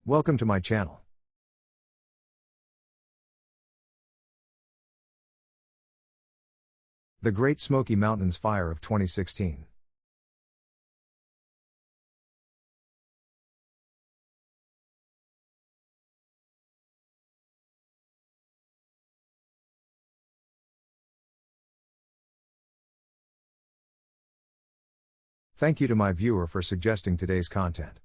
Welcome to my channel. The Great Smoky Mountains Fire of 2016. Thank you to my viewer for suggesting today's content.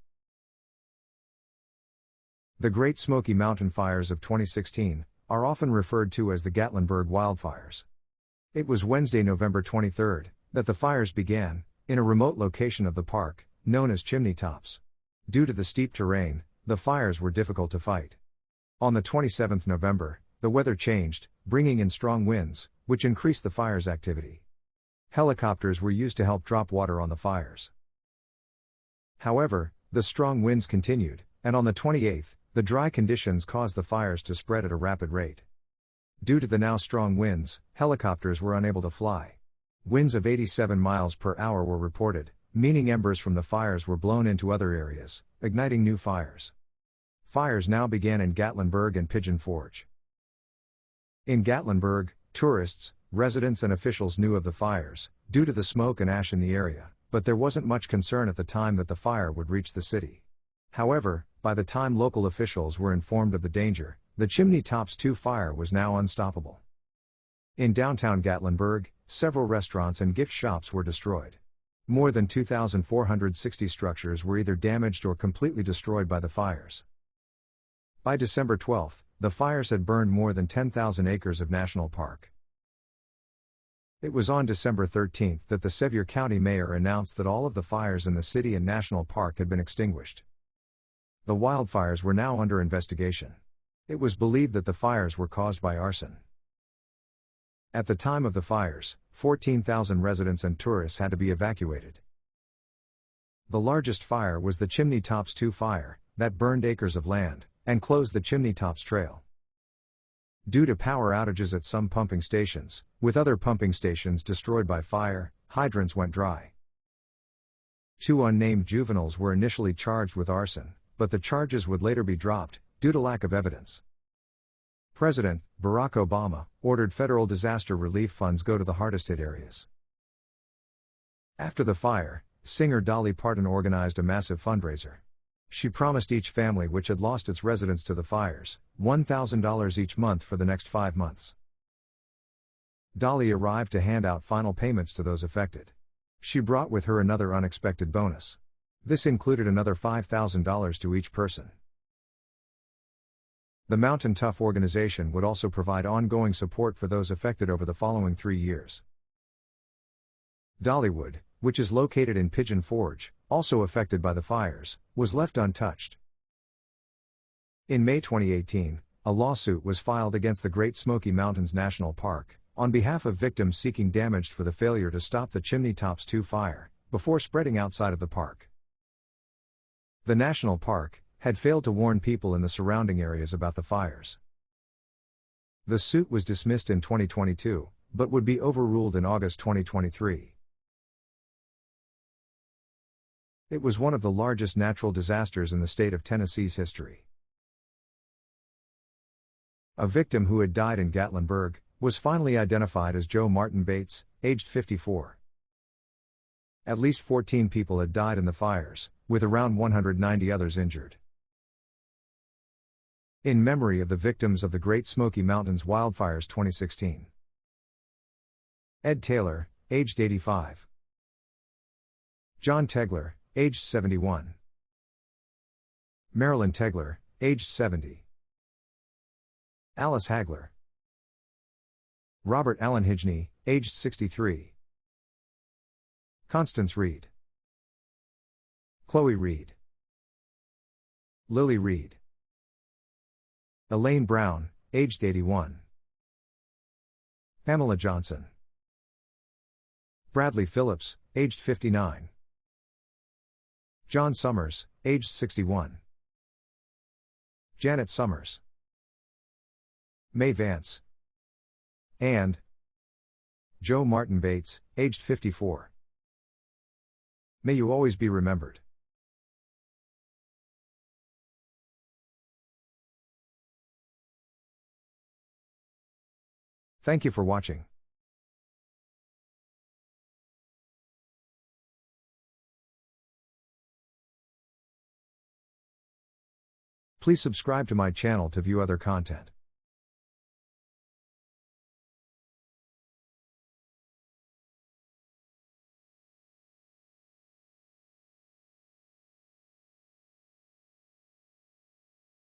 The Great Smoky Mountain Fires of 2016 are often referred to as the Gatlinburg wildfires. It was Wednesday, November 23, that the fires began, in a remote location of the park, known as Chimney Tops. Due to the steep terrain, the fires were difficult to fight. On the 27th November, the weather changed, bringing in strong winds, which increased the fire's activity. Helicopters were used to help drop water on the fires. However, the strong winds continued, and on the 28th, the dry conditions caused the fires to spread at a rapid rate. Due to the now strong winds, helicopters were unable to fly. Winds of 87 miles per hour were reported, meaning embers from the fires were blown into other areas, igniting new fires. Fires now began in Gatlinburg and Pigeon Forge. In Gatlinburg, tourists, residents and officials knew of the fires, due to the smoke and ash in the area, but there wasn't much concern at the time that the fire would reach the city. However, by the time local officials were informed of the danger, the Chimney Tops 2 fire was now unstoppable. In downtown Gatlinburg, several restaurants and gift shops were destroyed. More than 2,460 structures were either damaged or completely destroyed by the fires. By December 12, the fires had burned more than 10,000 acres of national park. It was on December 13 that the Sevier County mayor announced that all of the fires in the city and national park had been extinguished. The wildfires were now under investigation. It was believed that the fires were caused by arson. At the time of the fires, 14,000 residents and tourists had to be evacuated. The largest fire was the Chimney Tops 2 fire, that burned acres of land, and closed the Chimney Tops Trail. Due to power outages at some pumping stations, with other pumping stations destroyed by fire, hydrants went dry. 2 unnamed juveniles were initially charged with arson, but the charges would later be dropped, due to lack of evidence. President Barack Obama ordered federal disaster relief funds go to the hardest hit areas. After the fire, singer Dolly Parton organized a massive fundraiser. She promised each family which had lost its residents to the fires, $1,000 each month for the next 5 months. Dolly arrived to hand out final payments to those affected. She brought with her another unexpected bonus. This included another $5,000 to each person. The Mountain Tough organization would also provide ongoing support for those affected over the following 3 years. Dollywood, which is located in Pigeon Forge, also affected by the fires, was left untouched. In May 2018, a lawsuit was filed against the Great Smoky Mountains National Park, on behalf of victims seeking damage for the failure to stop the Chimney Tops 2 fire, before spreading outside of the park. The national park had failed to warn people in the surrounding areas about the fires. The suit was dismissed in 2022, but would be overruled in August 2023. It was one of the largest natural disasters in the state of Tennessee's history. A victim who had died in Gatlinburg was finally identified as Joe Martin Bates, aged 54. At least 14 people had died in the fires, with around 190 others injured. In memory of the victims of the Great Smoky Mountains wildfires 2016. Ed Taylor, aged 85. John Tegler, aged 71. Marilyn Tegler, aged 70. Alice Hagler. Robert Allen Hijney, aged 63. Constance Reed. Chloe Reed. Lily Reed. Elaine Brown, aged 81. Pamela Johnson. Bradley Phillips, aged 59. John Summers, aged 61. Janet Summers. May Vance. And Joe Martin Bates, aged 54. May you always be remembered. Thank you for watching. Please subscribe to my channel to view other content.